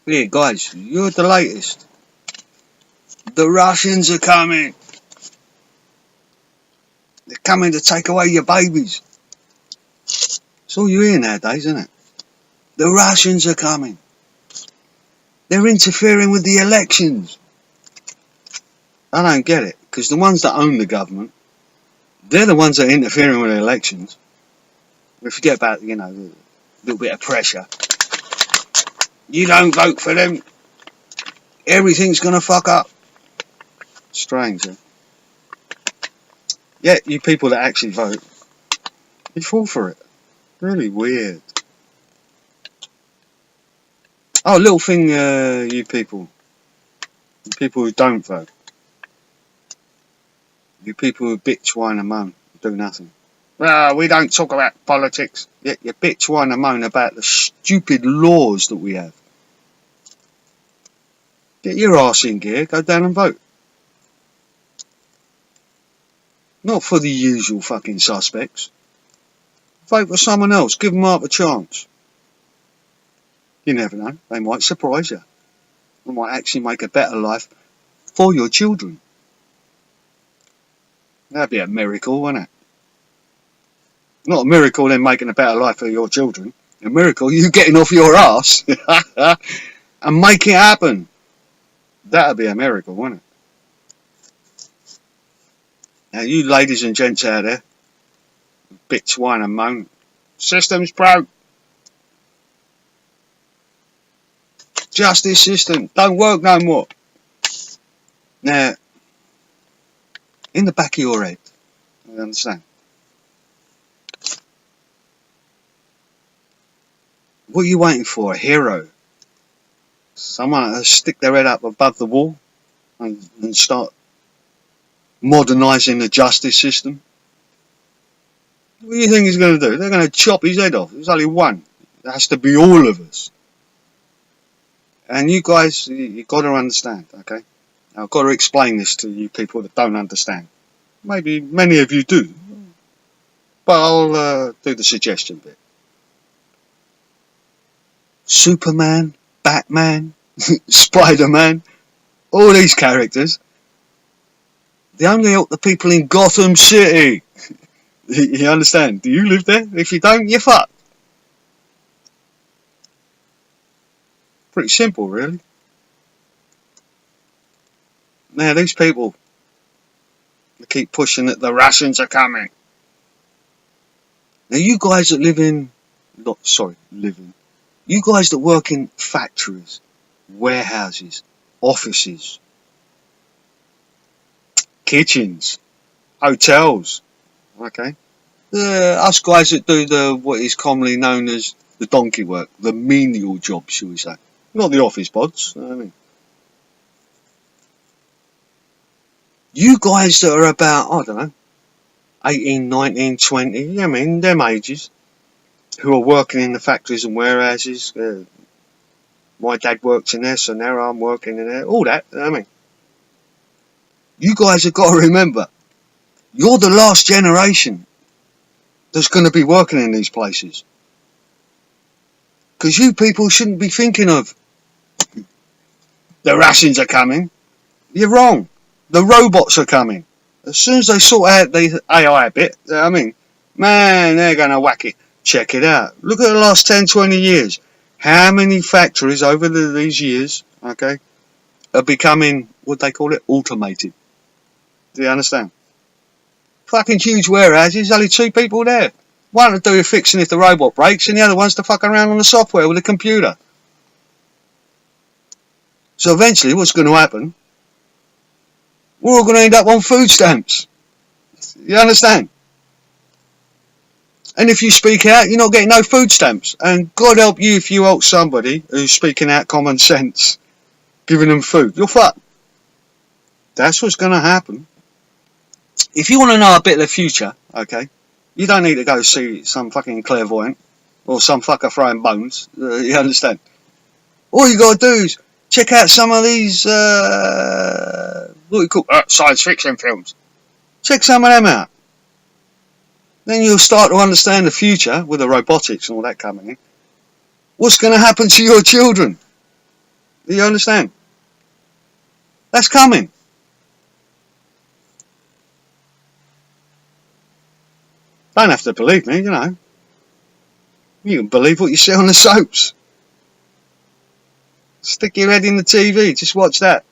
Here, guys, you're the latest. The Russians are coming. They're coming to take away your babies. It's all you hear nowadays, isn't it? The Russians are coming. They're interfering with the elections. I don't get it, because the ones that own the government, they're the ones that are interfering with the elections. We forget about, a little bit of pressure. You don't vote for them, everything's going to fuck up. Strange, eh? Yeah, you people that actually vote, you fall for it. Really weird. Oh, little thing, you people who don't vote. You people who bitch, whine and moan, do nothing. Well, we don't talk about politics. Yet you bitch, whine and moan about the stupid laws that we have. Get your arse in gear, go down and vote. Not for the usual fucking suspects. Vote for someone else, give them half a chance. You never know, they might surprise you. They might actually make a better life for your children. That'd be a miracle, wouldn't it? Not a miracle then making a better life for your children. A miracle you getting off your ass and make it happen. That'd be a miracle, wouldn't it? Now you ladies and gents out there, bitch, whine and moan. System's broke. Justice system don't work no more. Now, in the back of your head, you understand? What are you waiting for? A hero? Someone to stick their head up above the wall and start modernising the justice system? What do you think he's going to do? They're going to chop his head off. There's only one. It has to be all of us. And you guys, you've got to understand, okay? I've got to explain this to you people that don't understand. Maybe many of you do. But I'll do the suggestion bit. Superman, Batman, Spider-Man, all these characters, they only help the people in Gotham City. You understand? Do you live there? If you don't, you're fucked. Pretty simple, really. Now, these people, they keep pushing that the Russians are coming. Now, you guys that you guys that work in factories, warehouses, offices, kitchens, hotels, okay? Us guys that do what is commonly known as the donkey work, the menial jobs, shall we say. Not the office pods, I mean. You guys that are about, I don't know, 18, 19, 20, I mean, them ages, who are working in the factories and warehouses. My dad worked in there, so now I'm working in there. All that, I mean. You guys have got to remember, you're the last generation that's going to be working in these places. Because you people shouldn't be thinking of the Russians are coming. You're wrong. The robots are coming. As soon as they sort out the AI bit, I mean, man, they're going to whack it. Check it out. Look at the last 10, 20 years. How many factories over these years, okay, are becoming, what they call it, automated. Do you understand? Fucking huge warehouses, only 2 people there. One to do with fixing if the robot breaks, and the other one's to fuck around on the software with a computer. So eventually, what's going to happen? We're all going to end up on food stamps. You understand? And if you speak out, you're not getting no food stamps. And God help you if you help somebody who's speaking out common sense, giving them food. You're fucked. That's what's going to happen. If you want to know a bit of the future, okay, you don't need to go see some fucking clairvoyant or some fucker throwing bones. You understand? All you got to do is check out some of these, what do you call science fiction films. Check some of them out. Then you'll start to understand the future with the robotics and all that coming in. What's going to happen to your children? Do you understand? That's coming. Don't have to believe me, you know. You can believe what you see on the soaps. Stick your head in the TV, just watch that.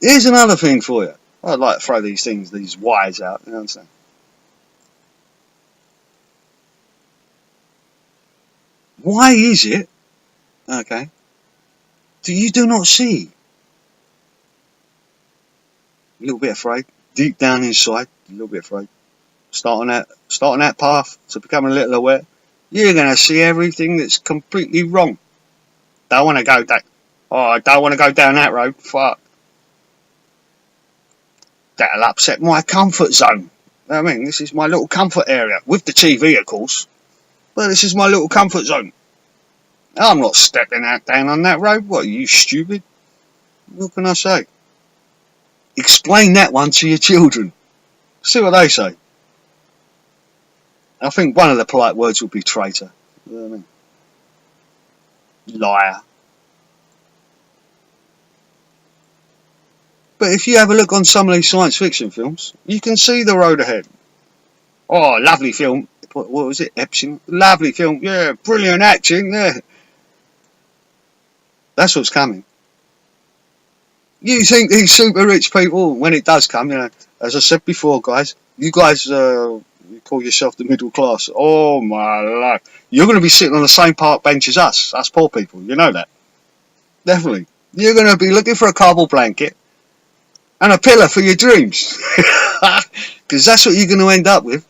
Here's another thing for you. I'd like to throw these things, these wires out, you know what I'm saying? Why is it, okay, that you do not see? A little bit afraid, deep down inside, a little bit afraid. Starting that path to becoming a little aware, you're going to see everything that's completely wrong. Don't want to go that. Oh, I don't want to go down that road. Fuck. That'll upset my comfort zone. I mean, this is my little comfort area. With the TV, of course. But this is my little comfort zone. I'm not stepping out down on that road. What, are you stupid? What can I say? Explain that one to your children. See what they say. I think one of the polite words would be traitor. You know what I mean? Liar. But if you have a look on some of these science fiction films, you can see the road ahead. Oh, lovely film. What was it? Epstein? Lovely film. Yeah, brilliant acting. Yeah. That's what's coming. You think these super rich people, when it does come, you know, as I said before, guys, you guys you call yourself the middle class. Oh my life. You're going to be sitting on the same park bench as us poor people. You know that. Definitely. You're going to be looking for a cardboard blanket and a pillow for your dreams. Because that's what you're going to end up with.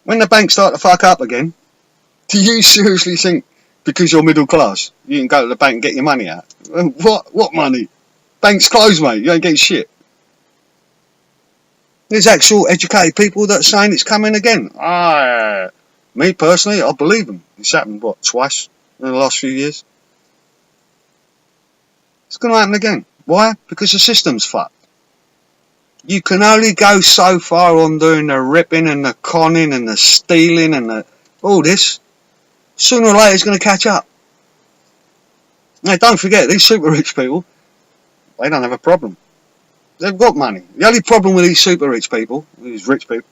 When the banks start to fuck up again, do you seriously think because you're middle class, you can go to the bank and get your money out? What money? Bank's closed, mate. You ain't getting shit. There's actual educated people that are saying it's coming again. Me personally, I believe them. It's happened, what, twice in the last few years? It's going to happen again. Why? Because the system's fucked. You can only go so far on doing the ripping and the conning and the stealing and all this. Sooner or later it's going to catch up. Now don't forget, these super rich people, they don't have a problem. They've got money. The only problem with these super rich people, these rich people,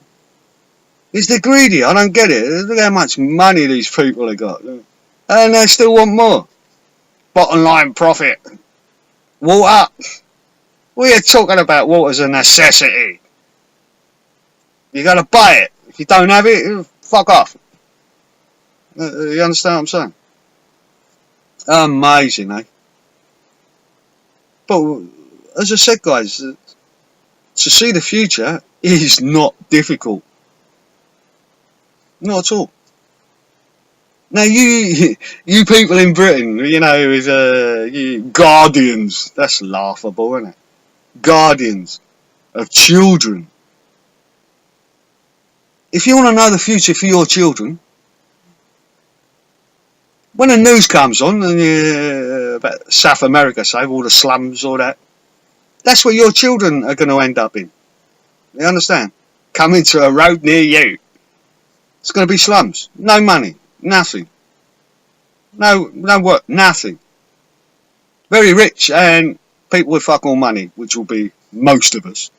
is they're greedy. I don't get it. Look how much money these people have got. And they still want more. Bottom line profit. Water. We are talking about water's a necessity. You got to buy it. If you don't have it, fuck off. You understand what I'm saying? Amazing, eh? But as I said, guys, to see the future is not difficult. Not at all. Now you people in Britain, you know, with you guardians, that's laughable, isn't it? Guardians of children. If you want to know the future for your children, when the news comes on and about South America, say, all the slums, all that, that's where your children are going to end up in. You understand? Coming to a road near you. It's going to be slums. No money. Nothing. No work. Nothing. Very rich and people with fuck all money, which will be most of us.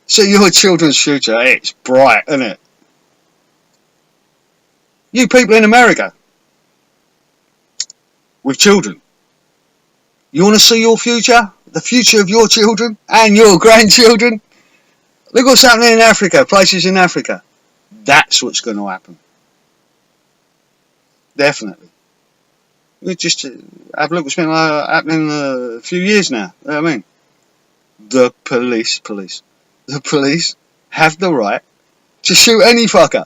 So your children's future, it's bright, isn't it? You people in America with children, you want to see your future? The future of your children and your grandchildren? Look what's happening in Africa, places in Africa. That's what's going to happen. Definitely. We just have a look what's been happening a few years now. You know what I mean? The police have the right to shoot any fucker.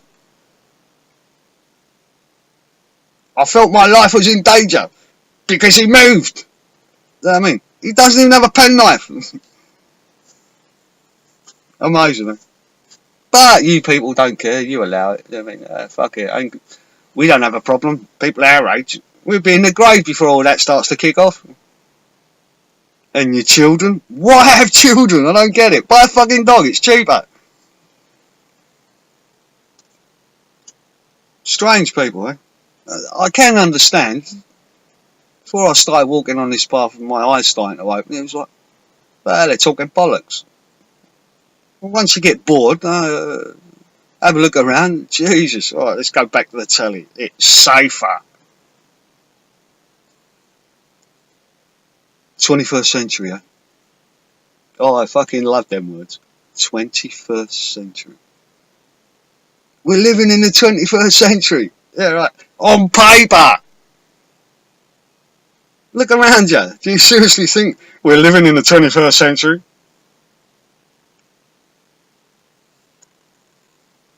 I felt my life was in danger because he moved. You know what I mean? He doesn't even have a penknife. Amazing, man. But you people don't care. You allow it. You know what I mean? Fuck it. We don't have a problem. People our age, we'll be in the grave before all that starts to kick off. And your children? Why have children? I don't get it. Buy a fucking dog. It's cheaper. Strange people, eh? I can understand. Before I started walking on this path and my eyes starting to open, it was like, well, they're talking bollocks. Well, once you get bored, have a look around. Jesus, all right, let's go back to the telly. It's safer. 21st century, eh? Oh, I fucking love them words. 21st century. We're living in the 21st century. Yeah, right. On paper. Look around you. Do you seriously think we're living in the 21st century?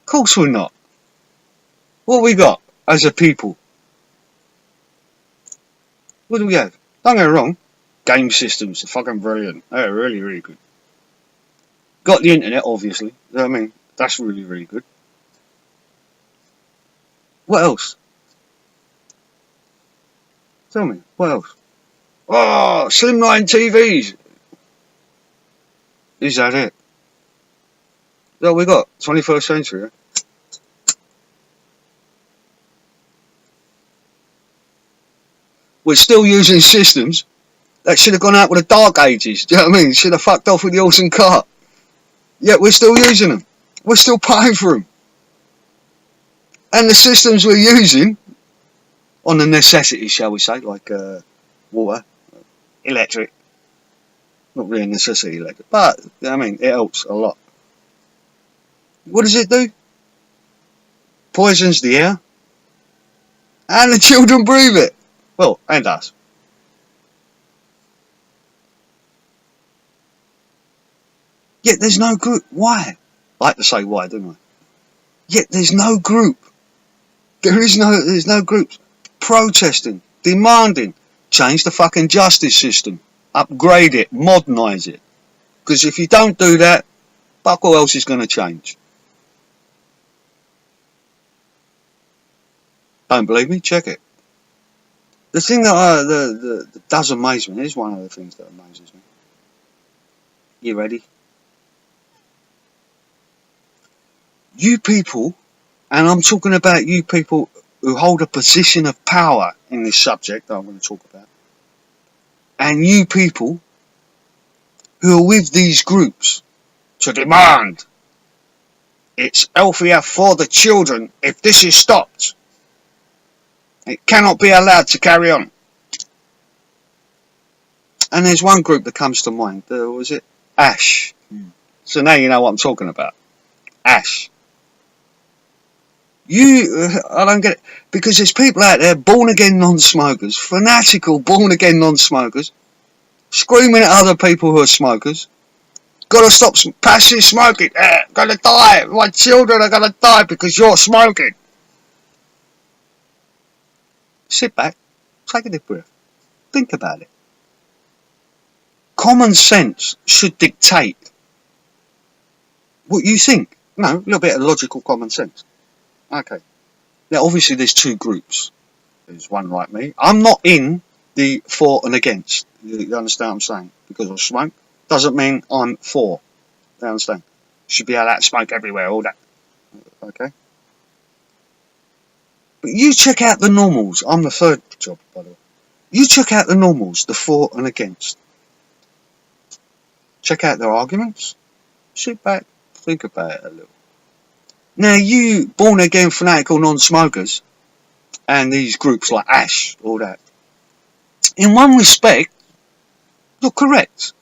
Of course we're not. What we got as a people? What do we have? Don't get me wrong. Game systems are fucking brilliant. They're really, really good. Got the internet, obviously. I mean, that's really, really good. What else? Tell me, what else? Oh, slimline TVs. Is that it? That we got? 21st century. Eh? We're still using systems that should have gone out with the dark ages. Do you know what I mean? Should have fucked off with the horse and cart. Yet we're still using them. We're still paying for them. And the systems we're using, on the necessities, shall we say, like water, electric. Not really a necessity, electric, but I mean, it helps a lot. What does it do? Poisons the air, and the children breathe it. Well, and us. Yet there's no group. Why? I like to say why, don't I? Yet there's no group. There's no groups protesting, demanding, change the fucking justice system, upgrade it, modernise it. Because if you don't do that, fuck all else is going to change. Don't believe me? Check it. The thing that does amaze me, here's one of the things that amazes me. You ready? You people, and I'm talking about you people who hold a position of power in this subject that I'm going to talk about, and you people who are with these groups to demand it's healthier for the children if this is stopped. It cannot be allowed to carry on. And there's one group that comes to mind. Was it ASH? So now you know what I'm talking about. ASH. I don't get it. Because there's people out there, born-again non-smokers, fanatical born-again non-smokers, screaming at other people who are smokers. Gotta stop passive smoking. Gonna die. My children are gonna die because you're smoking. Sit back. Take a deep breath. Think about it. Common sense should dictate what you think. No, a little bit of logical common sense. Okay. Now, obviously, there's two groups. There's one like me. I'm not in the for and against. You understand what I'm saying? Because I smoke doesn't mean I'm for. You understand? Should be allowed to smoke everywhere, all that. Okay? But you check out the normals. I'm the third job, by the way. You check out the normals, the for and against. Check out their arguments. Sit back, think about it a little. Now, you born-again fanatical non-smokers and these groups like ASH, all that, in one respect, you're correct.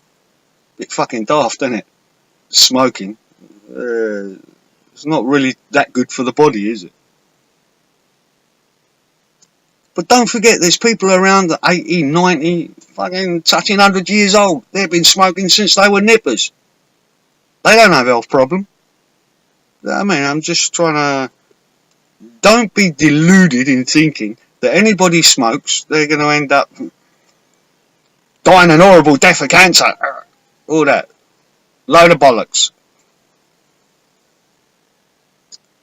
Bit fucking daft, isn't it? Smoking. It's not really that good for the body, is it? But don't forget, there's people around 80, 90, fucking touching 100 years old. They've been smoking since they were nippers. They don't have a health problem. I mean, I'm just trying to... Don't be deluded in thinking that anybody smokes, they're going to end up dying an horrible death of cancer. All that. Load of bollocks.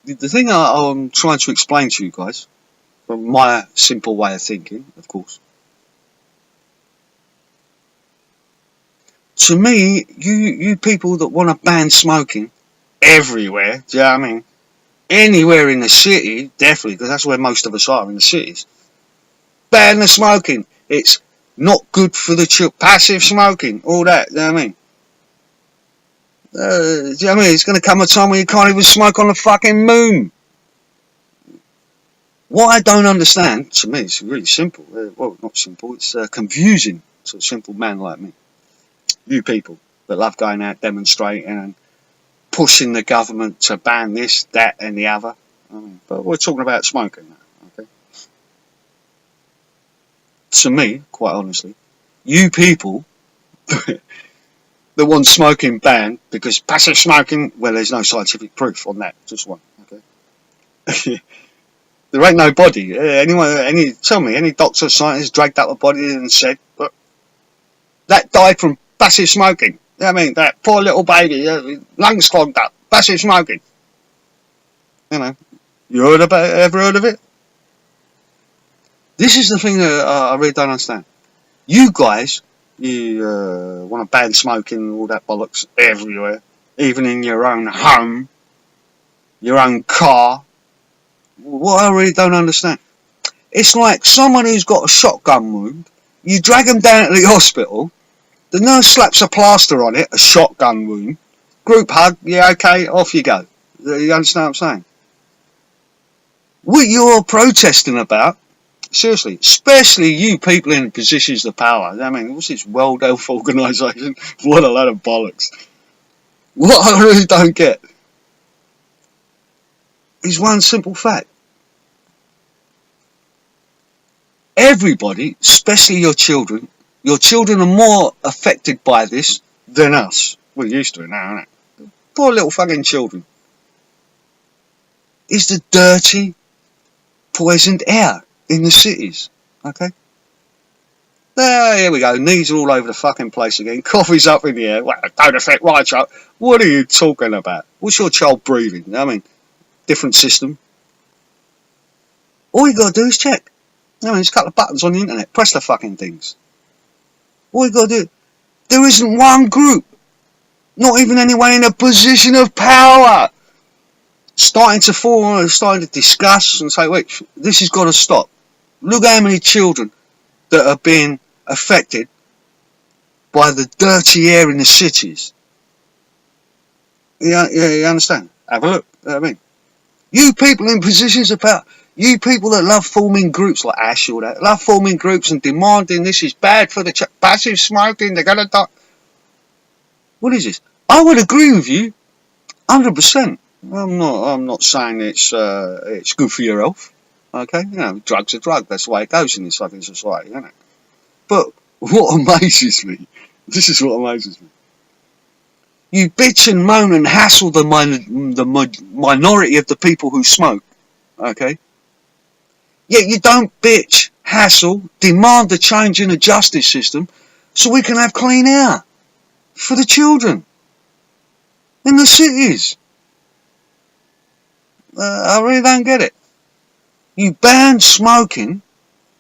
The thing I'm trying to explain to you guys, from my simple way of thinking, of course. To me, you people that want to ban smoking everywhere, do you know what I mean? Anywhere in the city, definitely, because that's where most of us are, in the cities. ban the smoking. It's not good for the children. Passive smoking, all that. You know what I mean? Do you know what I mean? It's going to come a time where you can't even smoke on the fucking moon. What I don't understand, to me, it's really simple. Well, not simple. It's confusing to a simple man like me. You people that love going out demonstrating and pushing the government to ban this, that, and the other. I mean, but we're talking about smoking now, okay? To me, quite honestly, you people that want smoking banned because passive smoking, well, there's no scientific proof on that. Just one, okay? There ain't no body. Tell me, any doctor or scientist dragged up a body and said, but that died from passive smoking. You know what I mean? That poor little baby, lungs clogged up, passive smoking. You know, ever heard of it? This is the thing that I really don't understand. You guys, you want to ban smoking and all that bollocks everywhere, even in your own home, your own car. What I really don't understand. It's like someone who's got a shotgun wound, you drag them down to the hospital, the nurse slaps a plaster on it, a shotgun wound, group hug, yeah, okay, off you go. You understand what I'm saying? What you're protesting about, seriously, especially you people in positions of power, I mean, what's this World Health Organisation? What a load of bollocks. What I really don't get is one simple fact. Everybody, especially your children are more affected by this than us. We're used to it now, aren't it? Poor little fucking children. Is the dirty, poisoned air in the cities, okay? Here we go, knees are all over the fucking place again, coffee's up in the air, well, don't affect my child. What are you talking about? What's your child breathing? I mean, different system. All you gotta do is check. I mean, there's a couple of buttons on the internet, press the fucking things. All you gotta do, there isn't one group, not even anyone in a position of power, starting to discuss and say, wait, this has got to stop. Look how many children that are being affected by the dirty air in the cities. You understand? Have a look. You know what I mean? You people in positions of power, you people that love forming groups like Ash or that, love forming groups and demanding this is bad for the passive smoking, they're gonna die. What is this? I would agree with you, 100%. I'm not saying it's good for your health. Okay, you know, drugs are drug. That's the way it goes in this fucking society, isn't it? But what amazes me, this is what amazes me. You bitch and moan and hassle the minority of the people who smoke. Okay. Yet you don't bitch, hassle, demand the change in the justice system so we can have clean air for the children in the cities. I really don't get it. You ban smoking,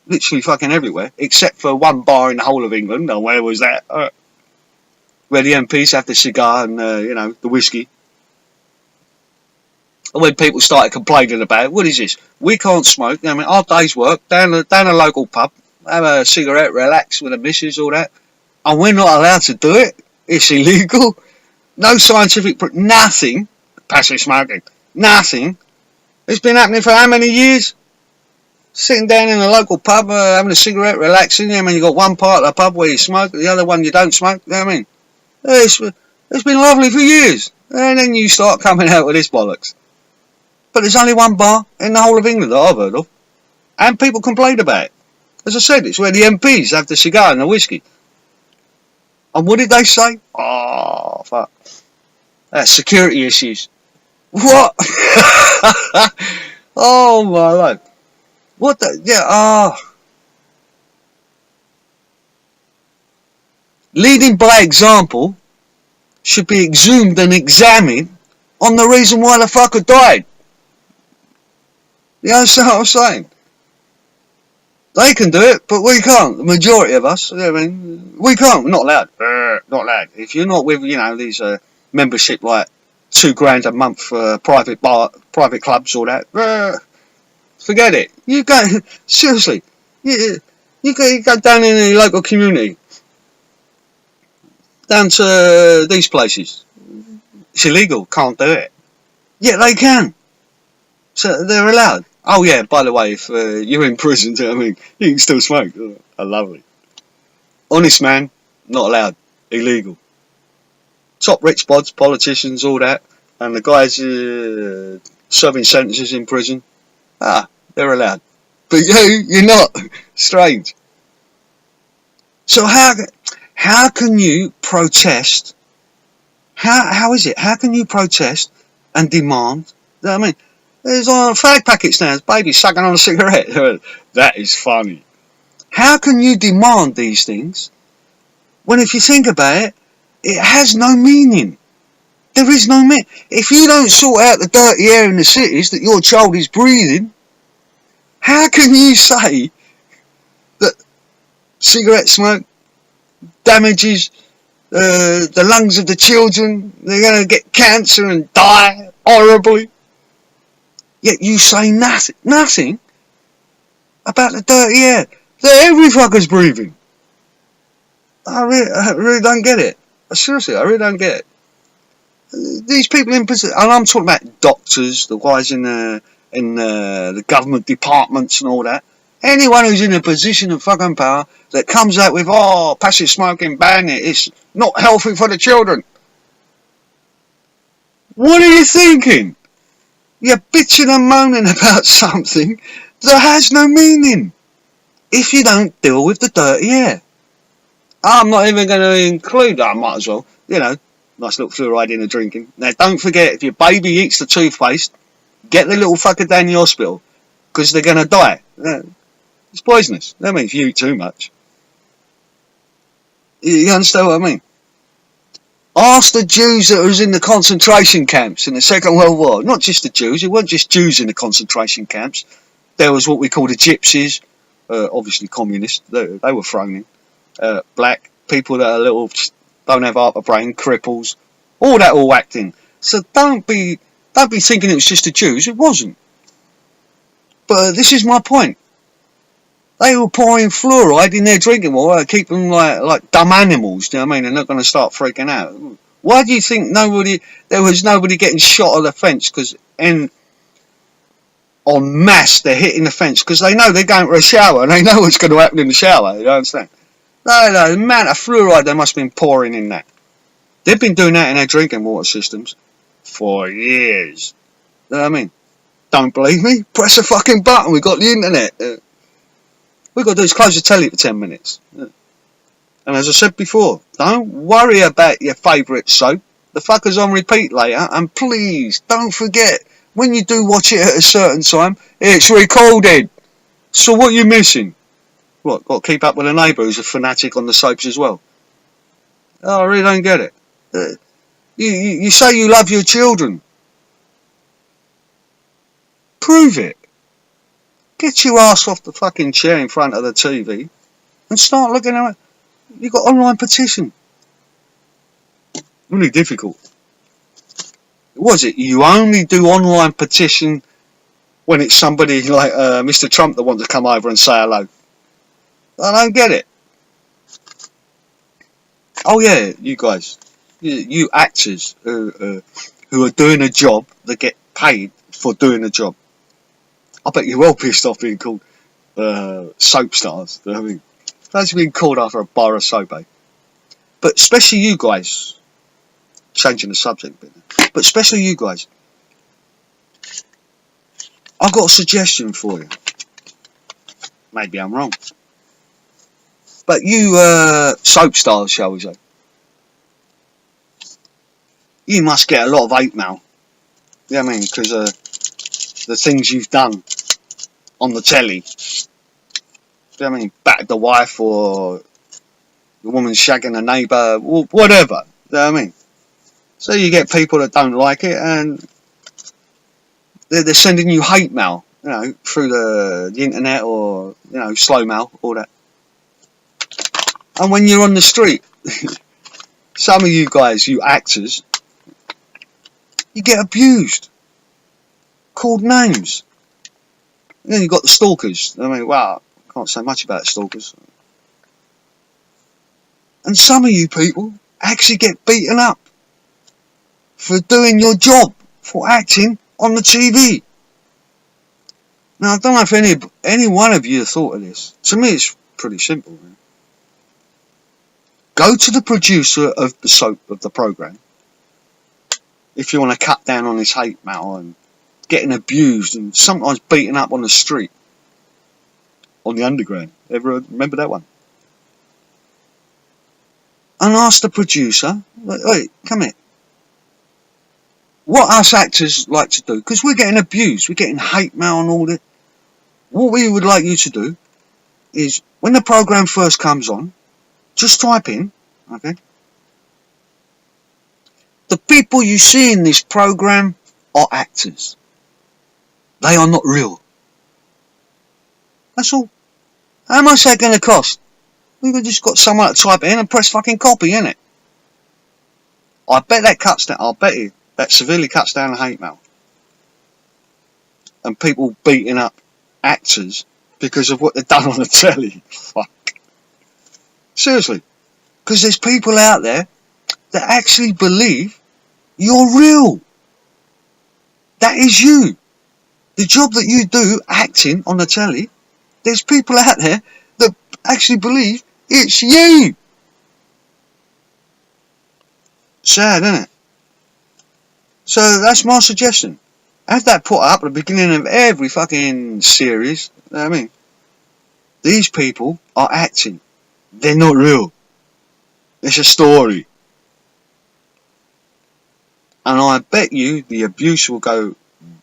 literally fucking everywhere, except for one bar in the whole of England. Oh, where was that? Where the MPs have the cigar and, the whiskey. And when people started complaining about it, what is this? We can't smoke. I mean, our day's work, down a local pub, have a cigarette, relax with the missus, all that. And we're not allowed to do it. It's illegal. No scientific proof, nothing. Passive smoking, nothing. It's been happening for how many years? Sitting down in a local pub, having a cigarette, relaxing. I mean, you got one part of the pub where you smoke, the other one you don't smoke. You know what I mean? It's been lovely for years. And then you start coming out with this bollocks. But there's only one bar in the whole of England that I've heard of. And people complain about it. As I said, it's where the MPs have the cigar and the whiskey. And what did they say? Oh, fuck. Security issues. What? Oh, my life. What the? Yeah, Leading by example should be exhumed and examined on the reason why the fucker died. You understand what I'm saying? They can do it, but we can't. The majority of us, I mean, we can't. We're not allowed. Not allowed. If you're not with, these membership like £2,000 a month for private clubs or that, forget it. You go seriously. You go down in the local community, down to these places. It's illegal, can't do it. Yeah, they can. So they're allowed. Oh yeah, by the way, if you're in prison, do you know what I mean? You can still smoke. Oh, lovely. Honest man, not allowed. Illegal. Top rich bods, politicians, all that, and the guys serving sentences in prison, they're allowed. But you're not. Strange. So how can you protest? How is it? How can you protest and demand? I mean, there's fag packets now. There's babies sucking on a cigarette. That is funny. How can you demand these things when, if you think about it, it has no meaning? There is no meaning. If you don't sort out the dirty air in the cities that your child is breathing, how can you say that cigarette smoke damages the lungs of the children, they're going to get cancer and die horribly? Yet you say nothing about the dirty air that every fucker's breathing. I really don't get it. Seriously, I really don't get it. These people in position, and I'm talking about doctors, the guys in the government departments and all that. Anyone who's in a position of fucking power that comes out with, passive smoking, ban it, it's not healthy for the children. What are you thinking? You're bitching and moaning about something that has no meaning if you don't deal with the dirty air. I'm not even going to include that, I might as well, nice little fluoride in the drinking. Now, don't forget, if your baby eats the toothpaste, get the little fucker down the hospital, because they're going to die. It's poisonous. That means you eat too much. You understand what I mean? Ask the Jews that was in the concentration camps in the Second World War. Not just the Jews. It weren't just Jews in the concentration camps. There was what we call the gypsies, obviously communists. They were thrown in. Black people that are don't have half a brain, cripples, all that all acting. So don't be thinking it was just the Jews. It wasn't. But this is my point. They were pouring fluoride in their drinking water to keep them like dumb animals, do you know what I mean? They're not going to start freaking out. Why do you think there was nobody getting shot at the fence? Because en masse they're hitting the fence because they know they're going for a shower and they know what's going to happen in the shower, you understand? No, the amount of fluoride they must have been pouring in that. They've been doing that in their drinking water systems for years. You know what I mean? Don't believe me? Press a fucking button, we've got the internet. We've got to do is close the telly for 10 minutes. And as I said before, don't worry about your favourite soap. The fucker's on repeat later. And please, don't forget, when you do watch it at a certain time, it's recorded. So what are you missing? What, got to keep up with a neighbour who's a fanatic on the soaps as well? Oh, I really don't get it. You say you love your children. Prove it. Get your ass off the fucking chair in front of the TV and start looking at it. You've got online petition. Really difficult. What is it? You only do online petition when it's somebody like Mr. Trump that wants to come over and say hello. I don't get it. Oh yeah, you guys. You actors who are doing a job that get paid for doing a job. I bet you're well pissed off being called soap stars. I mean, that's being called after a bar of soap, eh? But especially you guys, changing the subject a bit, but especially you guys, I've got a suggestion for you. Maybe I'm wrong. But you soap stars, shall we say, you must get a lot of hate mail. You know what I mean? Because the things you've done on the telly. Do you know what I mean? Battered the wife or the woman shagging a neighbour, whatever. Do you know what I mean? So you get people that don't like it and they're sending you hate mail, through the internet or, slow mail, all that. And when you're on the street, some of you guys, you actors, you get abused. Called names. And then you've got the stalkers. I mean, wow, Can't say much about stalkers. And some of you people actually get beaten up for doing your job, for acting on the TV. Now, I don't know if any one of you have thought of this. To me, it's pretty simple. Right? Go to the producer of the soap, of the programme, if you want to cut down on his hate mail and getting abused and sometimes beaten up on the street, on the underground. Ever remember that one? And ask the producer, wait, come here. What us actors like to do, because we're getting abused, we're getting hate mail and all that. What we would like you to do is, when the programme first comes on, just type in, okay, the people you see in this programme are actors. They are not real. That's all. How much that going to cost? We've just got someone to type it in and press fucking copy, innit? I bet that cuts down, I'll bet you, that severely cuts down the hate mail. And people beating up actors because of what they've done on the telly. Fuck. Seriously. Because there's people out there that actually believe you're real. That is you. The job that you do, acting on the telly, there's people out there that actually believe it's you. Sad, isn't it? So that's my suggestion. Have that put up at the beginning of every fucking series. You know what I mean? These people are acting. They're not real. It's a story. And I bet you the abuse will go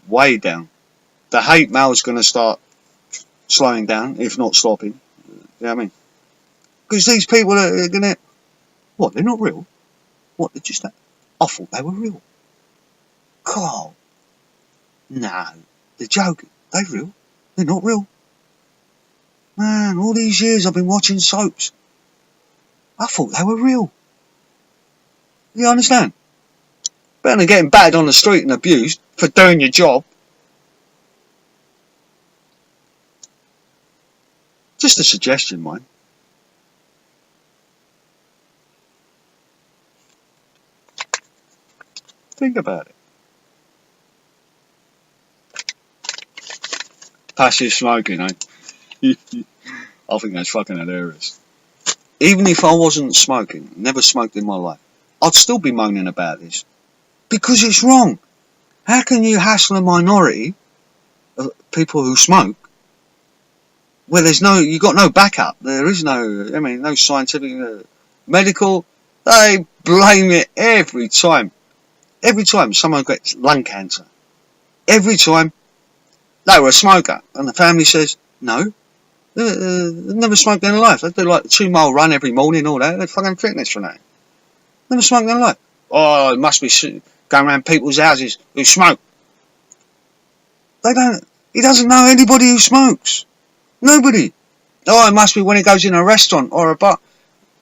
way down. The hate mail is going to start slowing down, if not stopping. You know what I mean? Because these people are going to... What, they're not real? What, they're just... I thought they were real. God. No, they're joking. They're real. They're not real. Man, all these years I've been watching soaps. I thought they were real. You understand? Better than getting battered on the street and abused for doing your job. Just a suggestion, mine. Think about it. Passive smoking, eh? I think that's fucking hilarious. Even if I wasn't smoking, never smoked in my life, I'd still be moaning about this. Because it's wrong. How can you hassle a minority of people who smoke where there's no, you got no backup? There is no, I mean, no scientific, medical. They blame it every time. Every time someone gets lung cancer. Every time they were a smoker. And the family says, no. They've never smoked in their life. They do like a 2-mile run every morning and all that. They're fucking fitness for that. Never smoked in their life. Oh, it must be going around people's houses who smoke. They don't. He doesn't know anybody who smokes. Nobody. Oh, it must be when he goes in a restaurant or a bar.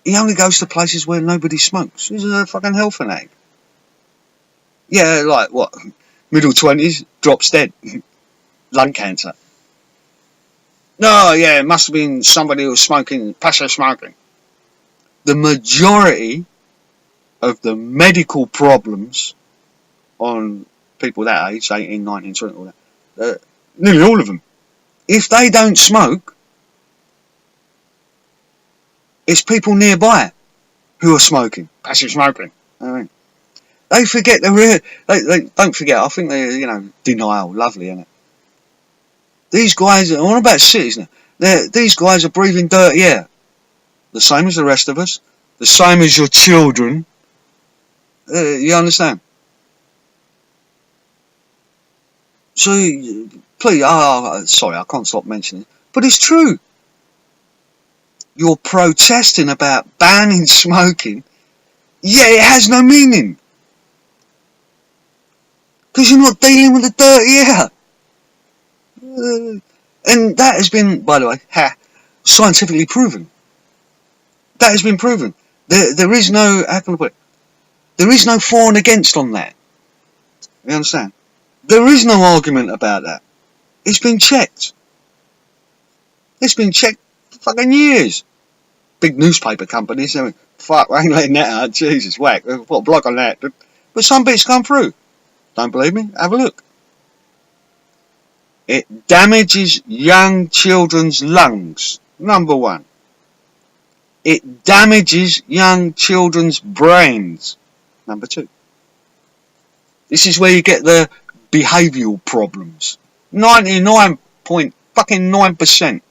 He only goes to places where nobody smokes. He's a fucking health fanatic. Yeah, like what? Middle 20s, drops dead. Lung cancer. No, yeah, it must have been somebody who was smoking, passive smoking. The majority of the medical problems on people that age, 18, 19, 20, all that, nearly all of them, if they don't smoke, it's people nearby who are smoking, passive smoking. I mean, they forget the real, they don't forget, I think they, you know, denial, lovely, isn't it? These guys, what about cities now? These guys are breathing dirty air. The same as the rest of us. The same as your children. You understand? So, please, sorry, I can't stop mentioning it. But it's true. You're protesting about banning smoking, yet it has no meaning. Because you're not dealing with the dirty air. And that has been, by the way, scientifically proven. That has been proven. There is no, how can I put it? There is no for and against on that. You understand? There is no argument about that. It's been checked. It's been checked for fucking years. Big newspaper companies, I mean, fuck, I ain't letting that out. Jesus, whack. Put a block on that. But some bits come through. Don't believe me? Have a look. It damages young children's lungs. Number one. It damages young children's brains. Number two. This is where you get the behavioural problems. 99.9%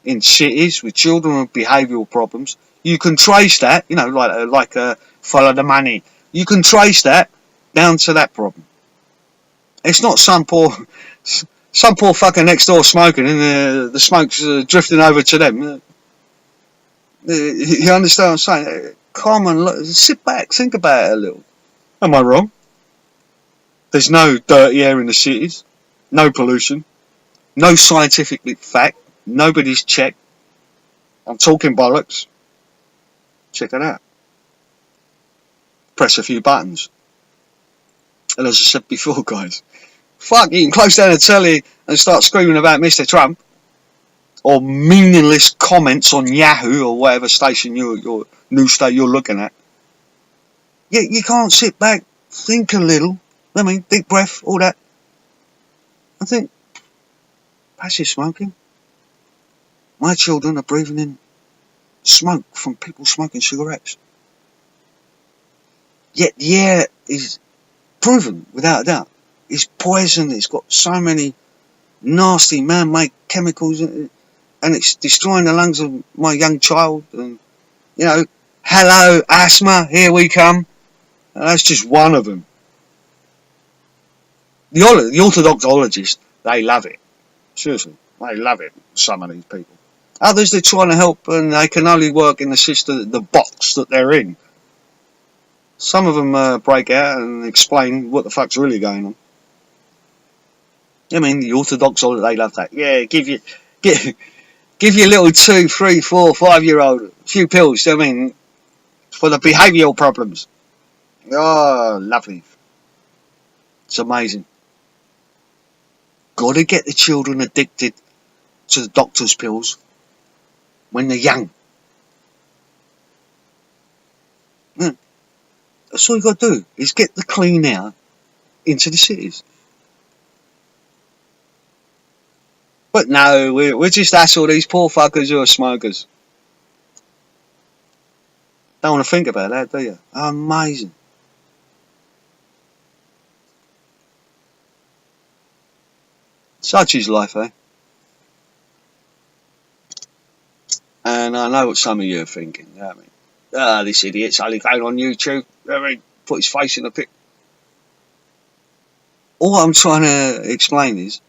in cities with children with behavioural problems. You can trace that, you know, like follow the money. You can trace that down to that problem. It's not some poor fucker next door smoking and the smoke's drifting over to them. You understand what I'm saying? Come on, sit back, think about it a little. Am I wrong? There's no dirty air in the cities, no pollution, no scientific fact, nobody's checked. I'm talking bollocks. Check it out. Press a few buttons. And as I said before, guys, fuck, you can close down the telly and start screaming about Mr. Trump or meaningless comments on Yahoo or whatever station your news station you're looking at. Yet you can't sit back, think a little. I mean, deep breath, all that. I think, passive smoking. My children are breathing in smoke from people smoking cigarettes. Yet the air is proven, without a doubt. It's poison, it's got so many nasty man-made chemicals in it, and it's destroying the lungs of my young child. And, you know, hello, asthma, here we come. And that's just one of them. The orthodoxologists, they love it. Seriously, they love it, some of these people. Others, they're trying to help and they can only work in the system, the box that they're in. Some of them break out and explain what the fuck's really going on. I mean, the orthodoxologists, they love that. Yeah, give your little 2, 3, 4, 5-year-old a few pills, I mean, for the behavioural problems. Oh, lovely. It's amazing. Got to get the children addicted to the doctor's pills when they're young. Yeah. That's all you got to do, is get the clean air into the cities. But no, we're just hassle these poor fuckers who are smokers. Don't want to think about that, do you? Amazing. Such is life, eh? And I know what some of you are thinking. You know what I mean? This idiot's only going on YouTube. I mean, put his face in the pit. All I'm trying to explain is,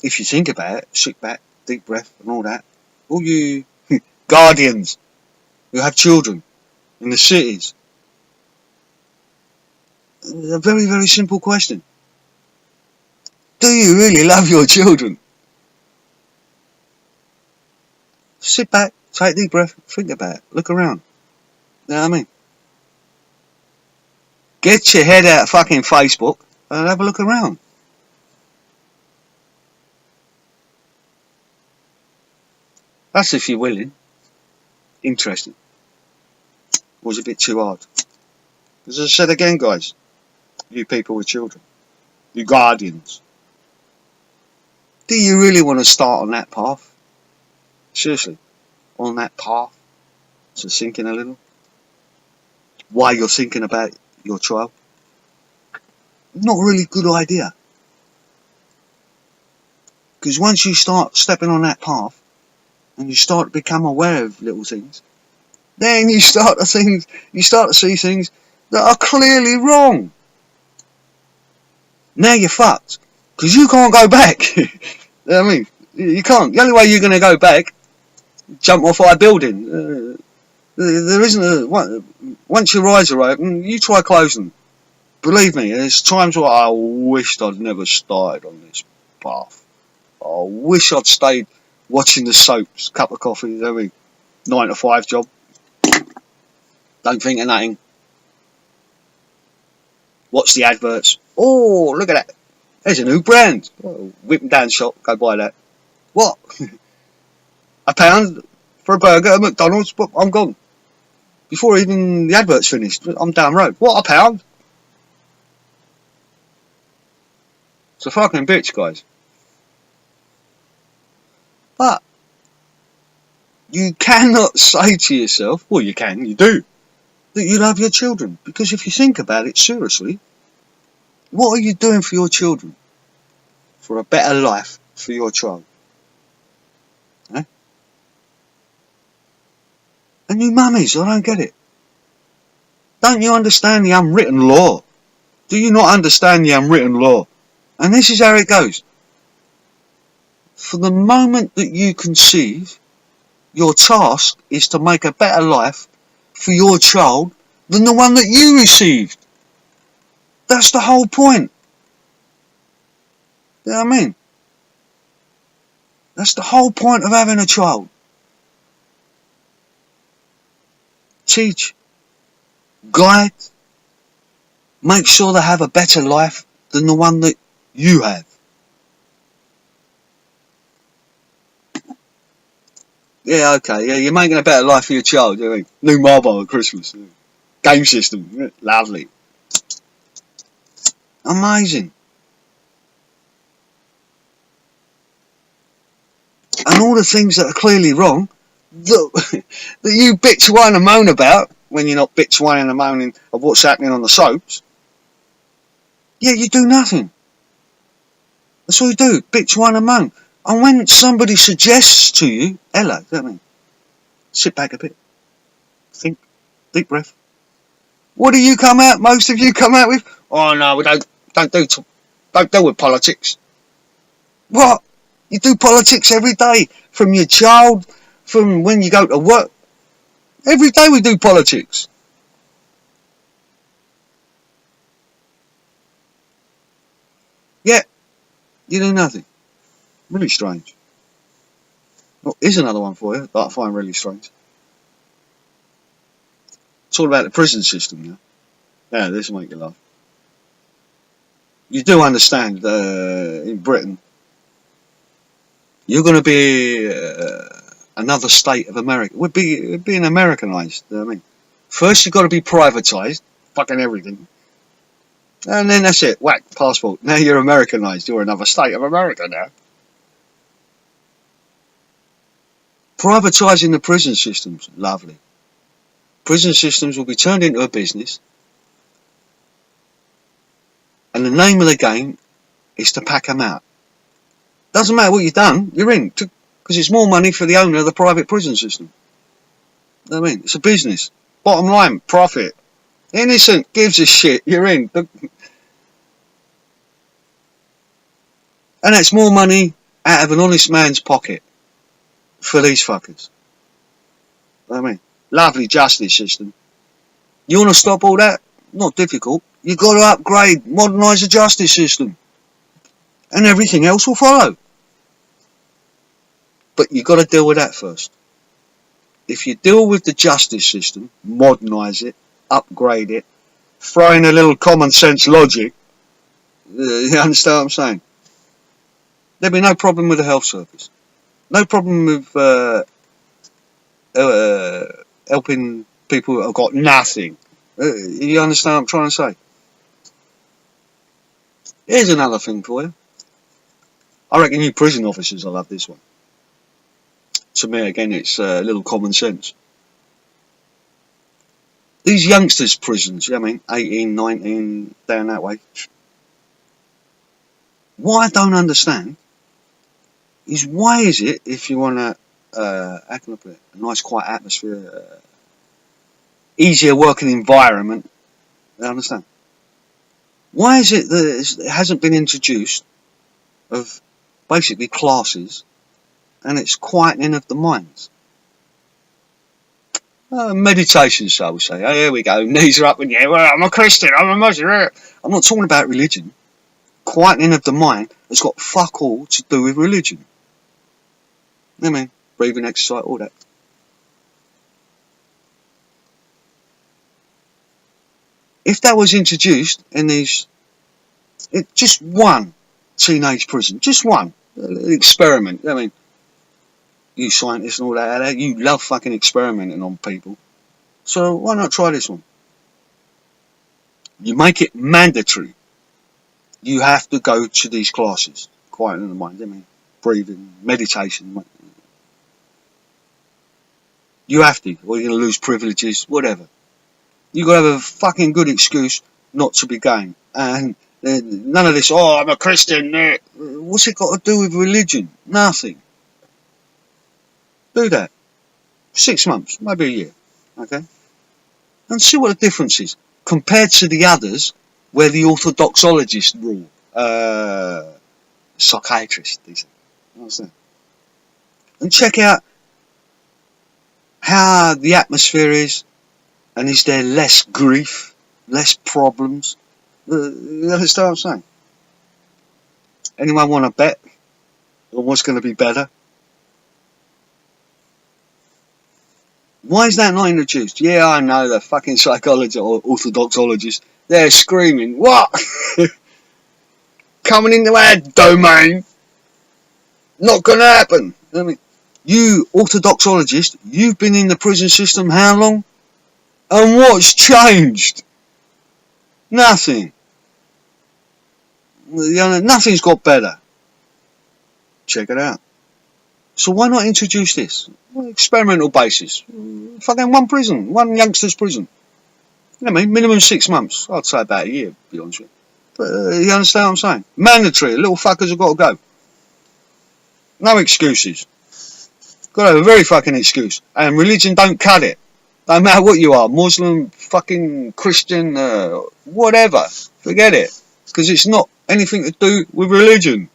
if you think about it, sit back, deep breath and all that, all you guardians who have children in the cities, a very, very simple question. Do you really love your children? Sit back, take a deep breath, think about it, look around. You know what I mean? Get your head out of fucking Facebook and have a look around. That's if you're willing. Interesting. Was a bit too hard. As I said again, guys, you people with children, you guardians, do you really want to start on that path? Seriously, on that path to thinking a little? Why you're thinking about your child? Not really a good idea. Because once you start stepping on that path and you start to become aware of little things, then you start to see things that are clearly wrong. Now you're fucked. Because you can't go back. You know what I mean? You can't. The only way you're going to go back, jump off a building. There isn't once your eyes are open, you try closing. Believe me, there's times where I wished I'd never started on this path. I wish I'd stayed watching the soaps, cup of coffee, you know what I mean? 9 to 5 job. Don't think of nothing. Watch the adverts. Oh, look at that. There's a new brand. Oh, whip and down shop, go buy that. What? £1 for a burger at McDonald's, but I'm gone. Before even the advert's finished, I'm down the road. What, £1? It's a fucking bitch, guys. But you cannot say to yourself, well, you can, you do, that you love your children. Because if you think about it seriously, what are you doing for your children? For a better life for your child? Eh? And you mummies, I don't get it. Don't you understand the unwritten law? Do you not understand the unwritten law? And this is how it goes. For the moment that you conceive, your task is to make a better life for your child than the one that you received. That's the whole point. You know what I mean? That's the whole point of having a child. Teach, guide, make sure they have a better life than the one that you have. Yeah, okay, yeah, you're making a better life for your child. You know what I mean? New mobile at Christmas. Game system. Lovely. Amazing. And all the things that are clearly wrong, that you bitch, whine and moan about, when you're not bitch, whining and moaning of what's happening on the soaps, yeah, you do nothing. That's all you do, bitch, whine and moan. And when somebody suggests to you, hello, you know what I mean? Sit back a bit. Think. Deep breath. What do you come out, most of you come out with? Oh no, we don't deal with politics. What? You do politics every day, from your child, from when you go to work. Every day we do politics. Yeah, you do nothing. Really strange. Well, here's another one for you that I find really strange. It's all about the prison system now. Yeah, this will make you laugh. You do understand, in Britain, you're going to be another state of America. We're being Americanized. You know what I mean? First, you've got to be privatized, fucking everything. And then that's it. Whack, passport. Now you're Americanized. You're another state of America now. Privatising the prison systems. Lovely. Prison systems will be turned into a business. And the name of the game is to pack them out. Doesn't matter what you've done, you're in. Because it's more money for the owner of the private prison system. You know what I mean? It's a business. Bottom line, profit. Innocent gives a shit, you're in. And that's more money out of an honest man's pocket for these fuckers. You know what I mean? Lovely justice system. You want to stop all that? Not difficult. You've got to upgrade, modernise the justice system. And everything else will follow. But you've got to deal with that first. If you deal with the justice system, modernise it, upgrade it, throw in a little common sense logic, you understand what I'm saying? There'll be no problem with the health service. No problem with helping people that have got nothing. You understand what I'm trying to say? Here's another thing for you. I reckon you prison officers will love this one. To me, again, it's a little common sense. These youngsters' prisons, you know what I mean, 18, 19, down that way. What I don't understand is why is it, if you want a nice quiet atmosphere, easier working environment, I understand. Why is it that it hasn't been introduced of basically classes and it's quietening of the minds? Meditation, shall we say. Oh, here we go. Knees are up in the air. Well, I'm a Christian. I'm a Muslim. I'm not talking about religion. Quietening of the mind has got fuck all to do with religion. You know what I mean? Breathing exercise, all that. If that was introduced in these, just one teenage prison, just one experiment, I mean, You scientists and all that, you love fucking experimenting on people. So why not try this one? You make it mandatory. You have to go to these classes. Quieting the mind, I mean, breathing, meditation. You have to, or you're going to lose privileges, whatever. You've got to have a fucking good excuse not to be going. And none of this, oh, I'm a Christian. What's it got to do with religion? Nothing. Do that. 6 months, maybe a year. Okay? And see what the difference is. Compared to the others, where the orthodoxologists rule. Psychiatrists, they say. Understand? And check out how the atmosphere is. And is there less grief, less problems? You understand what I'm saying? Anyone want to bet on what's going to be better? Why is that not introduced? Yeah, I know, the fucking psychologists or orthodoxologists, they're screaming, what? Coming into our domain? Not going to happen. I mean, you orthodoxologist, you've been in the prison system how long? And what's changed? Nothing. Nothing's got better. Check it out. So why not introduce this? Experimental basis. Fucking one prison. One youngster's prison. You know what I mean? Minimum 6 months. I'd say about a year, to be honest with you. But you understand what I'm saying? Mandatory. Little fuckers have got to go. No excuses. Got to have a very fucking excuse. And religion don't cut it. No matter what you are. Muslim, fucking Christian, whatever. Forget it. Because it's not anything to do with religion.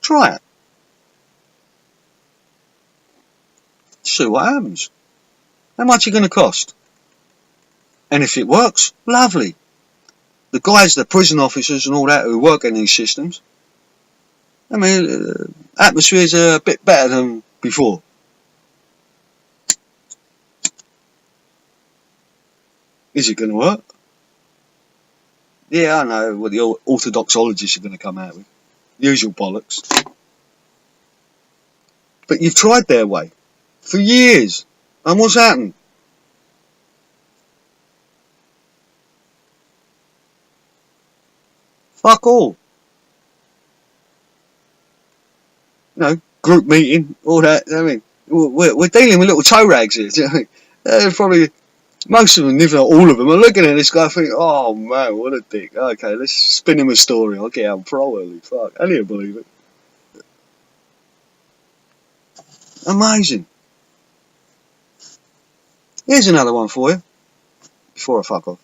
Try it. See what happens. How much are you going to cost? And if it works, lovely. The guys, the prison officers and all that who work in these systems, I mean, atmospheres are a bit better than before. Is it going to work? Yeah, I know what the orthodoxologists are going to come out with. Usual bollocks. But you've tried their way for years. And what's happened? Fuck all. You know, group meeting, all that. I mean, we're dealing with little toe rags here. Do you know what I mean? They're probably, most of them, if not all of them, are looking at this guy thinking, oh man, what a dick. Okay, let's spin him a story. I'll get out pro early. Fuck, I didn't believe it. Amazing. Here's another one for you, before I fuck off.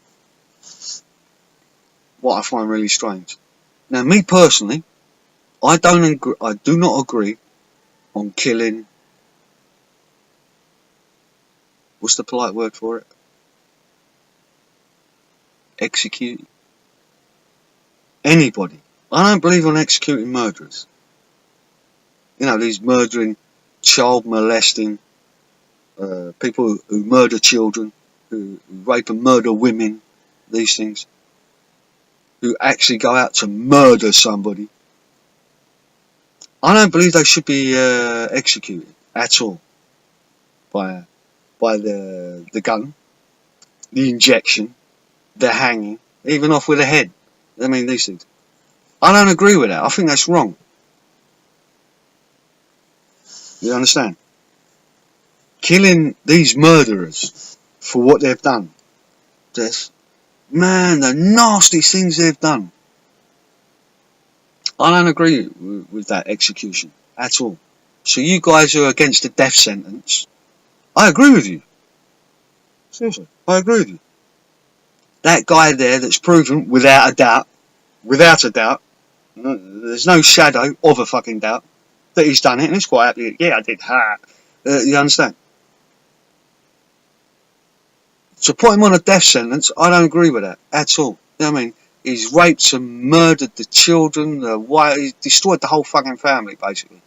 What I find really strange. Now, me personally, I do not agree on killing. What's the polite word for it? Execute anybody. I don't believe on executing murderers. You know, these murdering, child molesting, people who murder children, who rape and murder women, these things, who actually go out to murder somebody. I don't believe they should be executed at all by the gun, the injection, the hanging, even off with a head. I mean, these things. I don't agree with that. I think that's wrong. You understand? Killing these murderers for what they've done. Man, the nasty things they've done. I don't agree with that execution at all. So you guys who are against the death sentence, I agree with you. Seriously, I agree with you. That guy there that's proven without a doubt, there's no shadow of a fucking doubt that he's done it, and he's quite happy. Yeah, I did that. You understand? To put him on a death sentence, I don't agree with that at all. You know what I mean? He's raped and murdered the children, the wife, he's destroyed the whole fucking family, basically.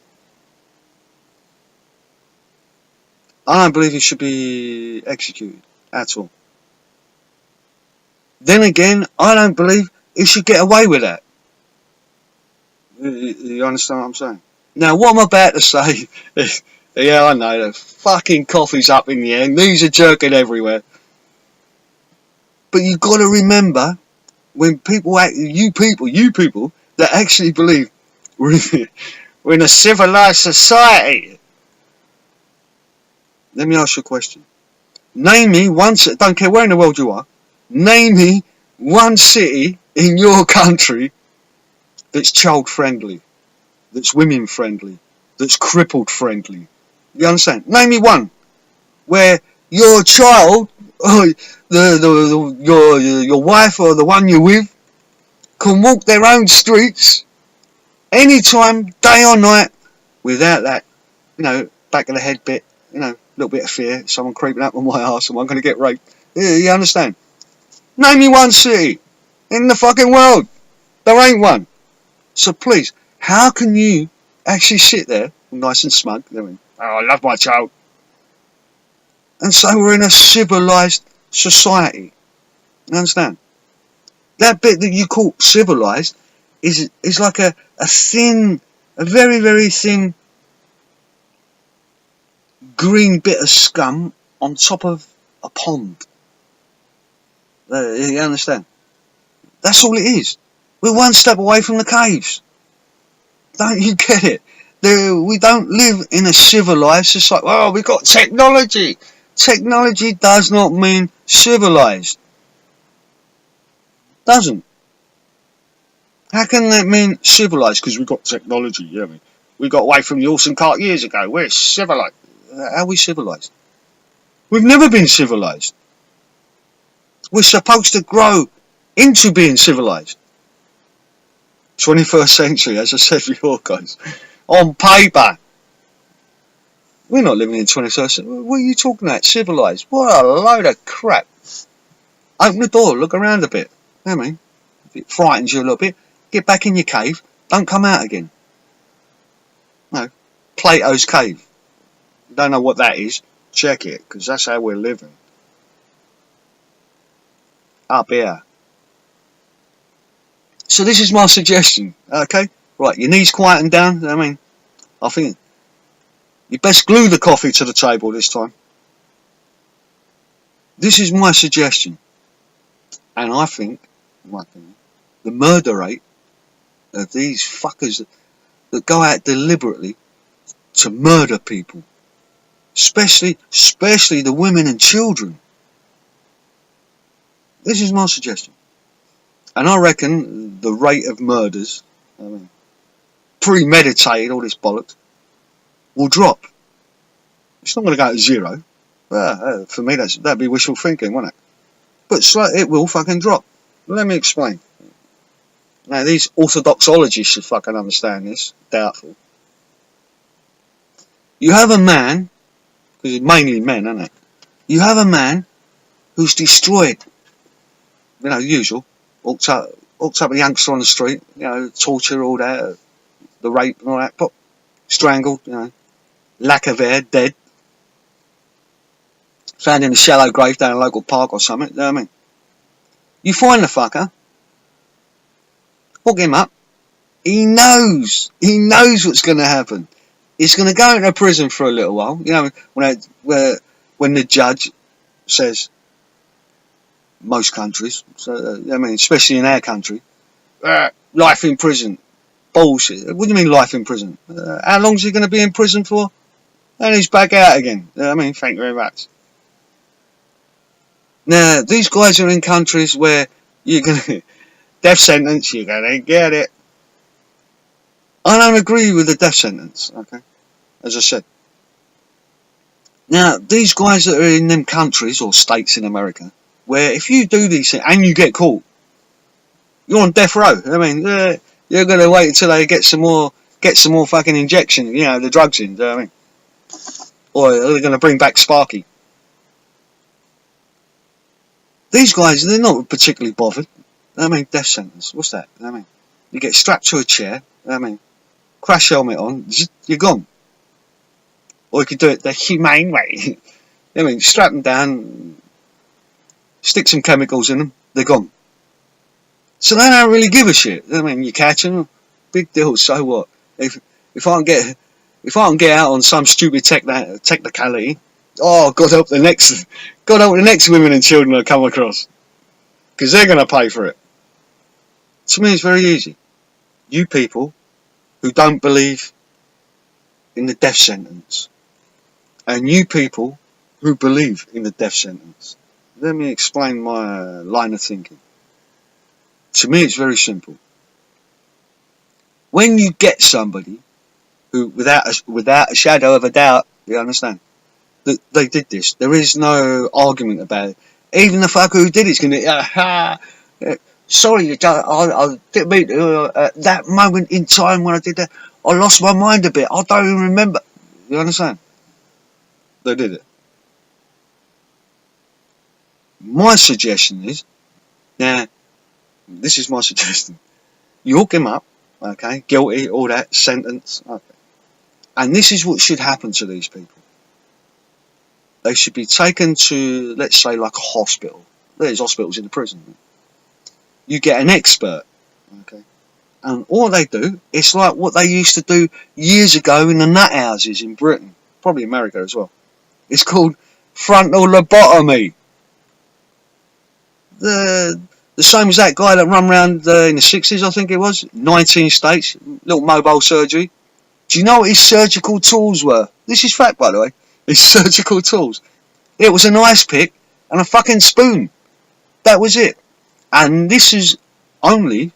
I don't believe he should be executed at all. Then again, I don't believe he should get away with that. You understand what I'm saying? Now, what I'm about to say, yeah, I know, the fucking coffee's up in the air, knees are jerking everywhere. But you've got to remember, when people, you people that actually believe we're in a civilized society. Let me ask you a question. Name me one city, don't care where in the world you are, name me one city in your country that's child friendly, that's women friendly, that's crippled friendly. You understand? Name me one where your child, or your wife or the one you're with, can walk their own streets anytime, day or night, without that, back of the head bit, a little bit of fear, someone creeping up on my arse, am I going to get raped? Yeah, you understand? Name me one city in the fucking world. There ain't one. So please, how can you actually sit there, nice and smug, oh, I love my child, and say we're in a civilised society? You understand? That bit that you call civilised is like a thin, a very, very thin green bit of scum on top of a pond. You understand? That's all it is. We're one step away from the caves. Don't you get it? We don't live in a civilised society. Oh, we've got technology. Technology does not mean civilised. Doesn't. How can that mean civilised? Because we've got technology, yeah. We got away from the horse and cart years ago. We're civilised. How are we civilised? We've never been civilised. We're supposed to grow into being civilised. 21st century, as I said before, guys. On paper. We're not living in 21st century. What are you talking about? Civilised? What a load of crap. Open the door, look around a bit. I mean, if it frightens you a little bit, get back in your cave. Don't come out again. No. Plato's cave. Don't know what that is. Check it, because that's how we're living. Up here. So this is my suggestion, okay? Right, your knees quieting down. I mean, I think you best glue the coffee to the table this time. This is my suggestion. And I think, in my opinion, the murder rate of these fuckers that go out deliberately to murder people, especially the women and children. This is my suggestion. And I reckon the rate of murders, premeditated, all this bollocks, will drop. It's not going to go to zero. For me, that'd be wishful thinking, wouldn't it? But it will fucking drop. Let me explain. Now, these orthodoxologists should fucking understand this. Doubtful. You have a man, because it's mainly men, isn't it? You have a man who's destroyed, usual. Walks up a youngster on the street, torture, all that, the rape and all that, pop, strangled, lack of air, dead. Found in a shallow grave down a local park or something, you know what I mean? You find the fucker, hook him up, he knows what's going to happen. He's going to go into prison for a little while, when the judge says, most countries, so especially in our country, life in prison, bullshit. What do you mean life in prison? How long is he going to be in prison for? And he's back out again. Thank you very much. Now, these guys are in countries where you're going to, death sentence, you're going to get it. I don't agree with the death sentence, okay, as I said. Now, these guys that are in them countries, or states in America, where if you do these things and you get caught, you're on death row. You're going to wait until they get some more fucking injection, the drugs in. Do you know what I mean? Or they're going to bring back Sparky. These guys, they're not particularly bothered. Death sentence. What's that? You get strapped to a chair. Crash helmet on. You're gone. Or you could do it the humane way. Strap them down. Stick some chemicals in them, they're gone. So they don't really give a shit. You catch them, big deal, so what? If I can get out on some stupid technicality, oh, God help the next women and children I come across, because they're going to pay for it. To me, it's very easy. You people who don't believe in the death sentence, and you people who believe in the death sentence. Let me explain my line of thinking. To me, it's very simple. When you get somebody who, without a shadow of a doubt, you understand, that they did this, there is no argument about it. Even the fucker who did it's going to, sorry, I didn't mean to, at that moment in time when I did that, I lost my mind a bit. I don't even remember. You understand? They did it. My suggestion is, now, this is my suggestion. You hook him up, okay, guilty, all that, sentence, okay. And this is what should happen to these people. They should be taken to, let's say, like a hospital. There's hospitals in the prison. You get an expert, okay, and all they do, it's like what they used to do years ago in the nut houses in Britain, probably America as well. It's called frontal lobotomy. The same as that guy that run around in the 60s, I think it was, 19 states, little mobile surgery. Do you know what his surgical tools were? This is fact, by the way. His surgical tools. It was an ice pick and a fucking spoon. That was it. And this is only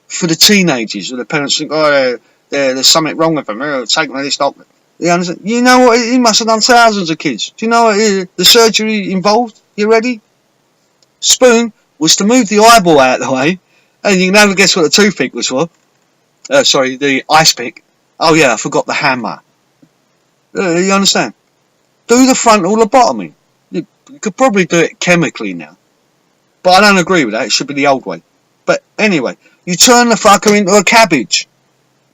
for the teenagers, where the parents think, oh, there's something wrong with them. Take them to this doctor. You know what? He must have done thousands of kids. Do you know what the surgery involved? You ready? Spoon was to move the eyeball out of the way, and you can never guess what the toothpick was for. Sorry, the ice pick. Oh yeah, I forgot the hammer. You understand? Do the frontal lobotomy. You could probably do it chemically now, but I don't agree with that. It should be the old way. But anyway, you turn the fucker into a cabbage.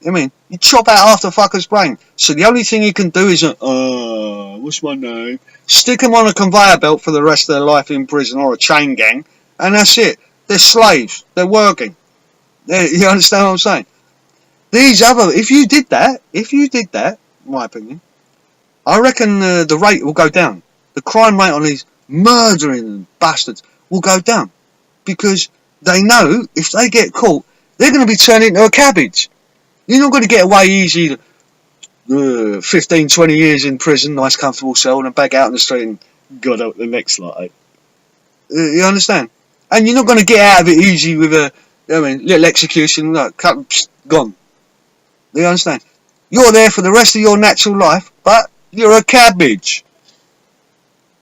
I mean, you chop out half the fucker's brain. So the only thing you can do is, what's my name? Stick them on a conveyor belt for the rest of their life in prison, or a chain gang, and that's it. They're slaves. They're working. You understand what I'm saying? If you did that, in my opinion, I reckon the rate will go down. The crime rate on these murdering bastards will go down, because they know if they get caught, they're going to be turned into a cabbage. You're not going to get away easy 15, 20 years in prison, nice comfortable cell, and back out in the street and God out the next lot. You understand? And you're not going to get out of it easy with a little execution, gone. You understand? You're there for the rest of your natural life, but you're a cabbage.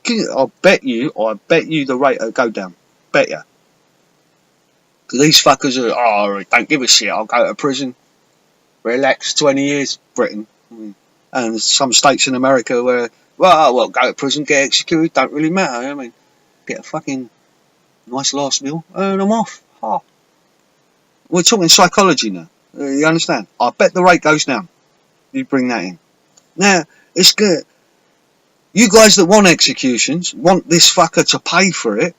I bet you the rate will go down. Bet you. Because these fuckers are, don't give a shit, I'll go to prison. Relax, 20 years, Britain. And some states in America where, well, go to prison, get executed, don't really matter. I mean, get a fucking nice last meal, earn them off. Oh. We're talking psychology now. You understand? I bet the rate goes down. You bring that in. Now, it's good. You guys that want executions, want this fucker to pay for it,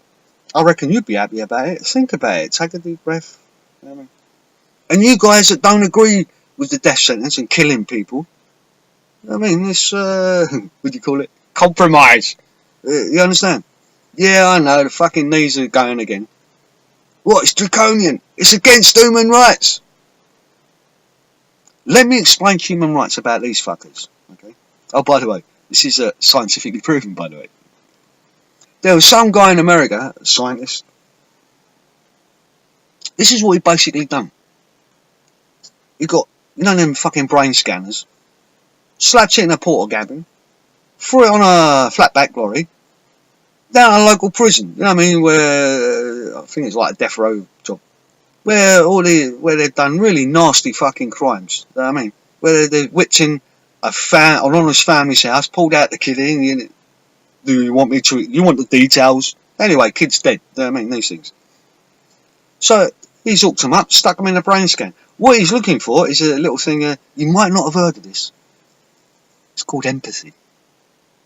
I reckon you'd be happy about it. Think about it. Take a deep breath. You know what I mean? And you guys that don't agree with the death sentence and killing people, I mean, this, what do you call it? Compromise. You understand? Yeah, I know, the fucking knees are going again. What? It's draconian. It's against human rights. Let me explain human rights about these fuckers. Okay. Oh, by the way, this is scientifically proven, by the way. There was some guy in America, a scientist. This is what he basically done. He got, them fucking brain scanners, slapped it in a porta-cabin, threw it on a flatback lorry, down a local prison. You know what I mean? Where I think it's like a death row job, where they've done really nasty fucking crimes. You know what I mean? Where they're whipped in an honest family's house, pulled out the kid in. Do you want me to? You want the details? Anyway, kid's dead. You know what I mean? These things. So he's hooked them up, stuck them in a brain scan. What he's looking for is a little thing. You might not have heard of this. It's called empathy.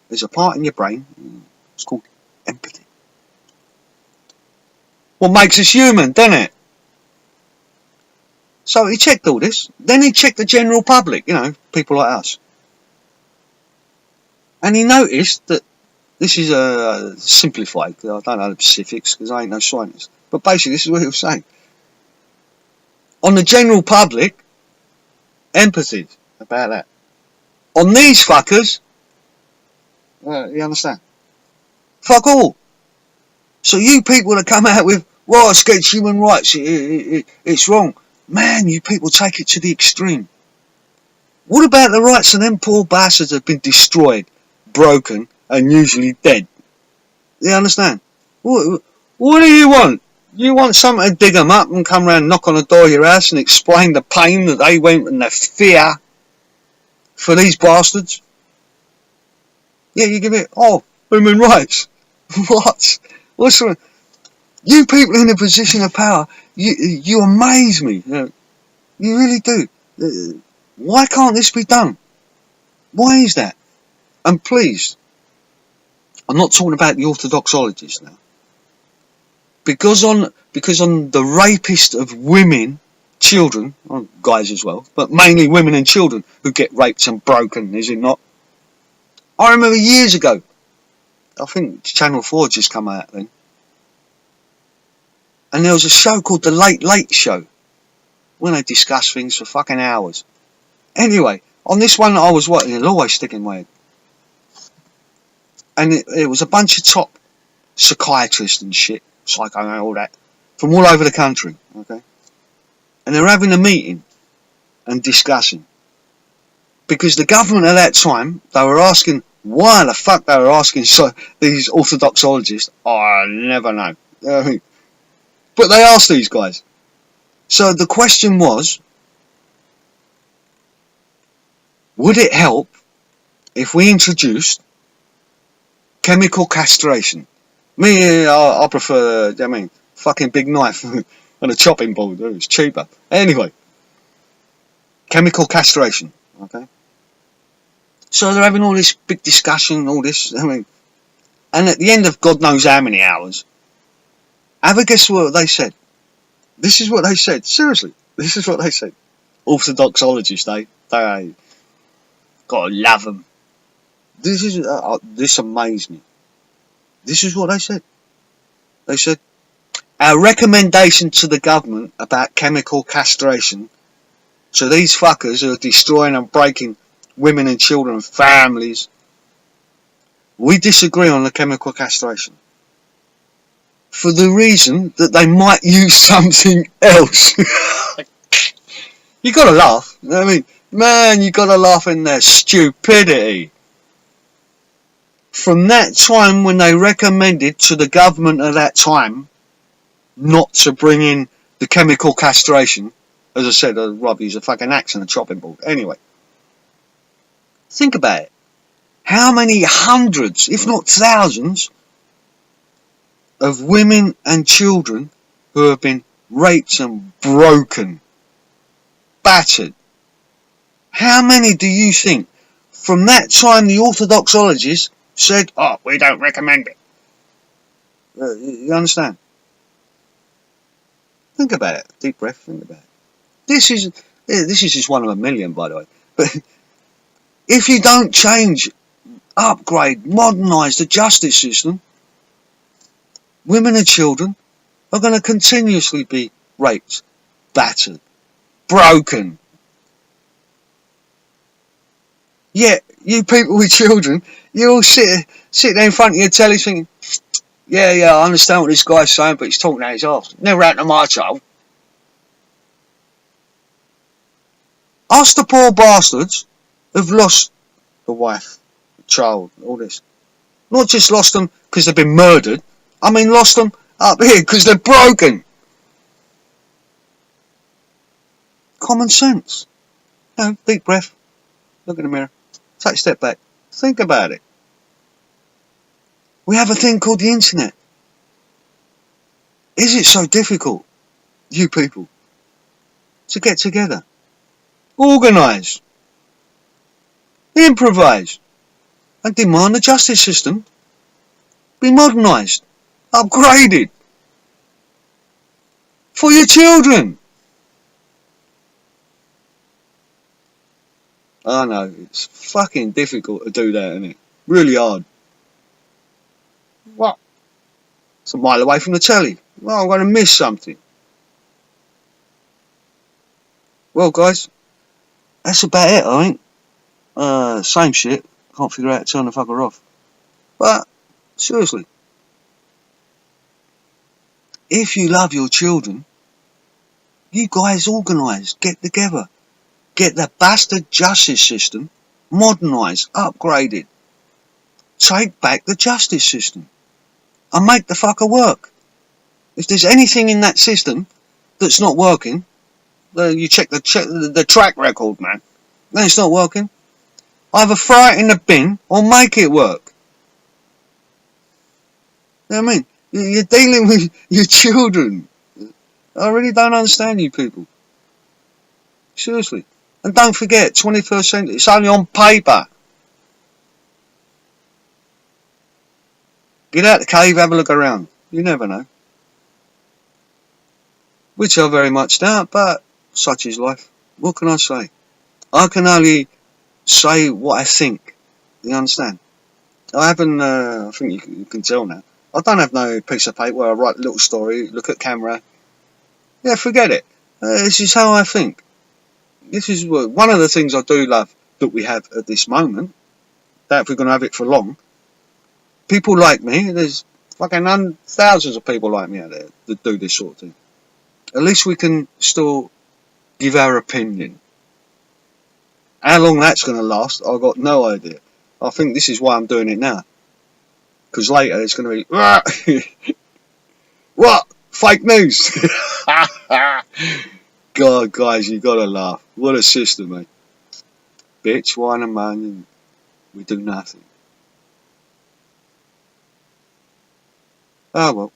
There's a part in your brain. It's called empathy. What makes us human, doesn't it? So he checked all this. Then he checked the general public, you know, people like us. And he noticed that this is simplified, because I don't know the specifics, because I ain't no scientist. But basically, this is what he was saying. On the general public, empathy about that. On these fuckers, you understand? Fuck all. So you people that come out with, well, it's against human rights, it's wrong. Man, you people take it to the extreme. What about the rights of them poor bastards that have been destroyed, broken, and usually dead? You understand? What do you want? You want someone to dig them up and come round, knock on the door of your house and explain the pain that they went and the fear for these bastards? Yeah, you give it, oh, human rights. What? What's wrong? You people in a position of power, you amaze me. You really do. Why can't this be done? Why is that? And please, I'm not talking about the orthodoxologists now. Because on the rapist of women, children, well, guys as well, but mainly women and children who get raped and broken, is it not? I remember years ago, I think Channel 4 just come out then, and there was a show called The Late Late Show, when they discuss things for fucking hours. Anyway, on this one that I was watching, it'll always stick in my head. And it was a bunch of top psychiatrists and shit, psycho and all that, from all over the country, okay? And they're having a meeting and discussing. Because the government at that time, they were asking, why the fuck they were asking these orthodoxologists, I never know. But they asked these guys. So the question was, would it help if we introduced chemical castration? Me, I prefer, fucking big knife and a chopping board. It's cheaper. Anyway, chemical castration, okay? So they're having all this big discussion, all this, and at the end of God knows how many hours, have a guess what they said? This is what they said. Seriously, this is what they said. Orthodoxologists, they gotta love them. This amazed me. This is what they said. They said, our recommendation to the government about chemical castration, so these fuckers who are destroying and breaking women and children and families, we disagree on the chemical castration. For the reason that they might use something else. You gotta laugh. I mean, man, you gotta laugh in their stupidity. From that time when they recommended to the government at that time not to bring in the chemical castration, as I said, I'd rather use a fucking axe and a chopping board. Anyway, think about it. How many hundreds, if not thousands, of women and children who have been raped and broken, battered, how many do you think from that time the orthodoxologists said, oh, we don't recommend it? You understand? Think about it. Deep breath, think about it. This is just one of a million, by the way. But if you don't change, upgrade, modernise the justice system, women and children are going to continuously be raped, battered, broken. Yet, you people with children, you all sit there in front of your telly thinking, yeah, I understand what this guy's saying, but he's talking out his arse. Never happened to my child. Ask the poor bastards who've lost the wife, the child, all this. Not just lost them because they've been murdered. I mean lost them up here because they're broken. Common sense. Deep breath. Look in the mirror. Take a step back. Think about it. We have a thing called the internet. Is it so difficult, you people, to get together? Organise. Improvise. And demand the justice system be modernised. Upgraded. For your children. I know, it's fucking difficult to do that, isn't it? Really hard. What? It's a mile away from the telly. Well, I'm going to miss something. Well, guys, that's about it, I think. Same shit. Can't figure out how to turn the fucker off. But, seriously, if you love your children, you guys organise, get together. Get the bastard justice system modernised, upgraded. Take back the justice system. And make the fucker work. If there's anything in that system that's not working, you check the track record, man. Then it's not working. Either throw it in the bin or make it work. You know what I mean? You're dealing with your children. I really don't understand you people. Seriously. And don't forget, 21st century, it's only on paper. Get out the cave, have a look around. You never know. Which I very much doubt, but such is life. What can I say? I can only say what I think. You understand? I haven't, I think you can tell now. I don't have no piece of paper where I write a little story, look at camera. Yeah, forget it. This is how I think. This is one of the things I do love that we have at this moment. That if we're going to have it for long. People like me, there's fucking thousands of people like me out there that do this sort of thing. At least we can still give our opinion. How long that's going to last, I've got no idea. I think this is why I'm doing it now. Because later it's going to be, what? Fake news. God, guys, you got to laugh. What a system, mate. Bitch, whine and moan, and we do nothing. Oh well.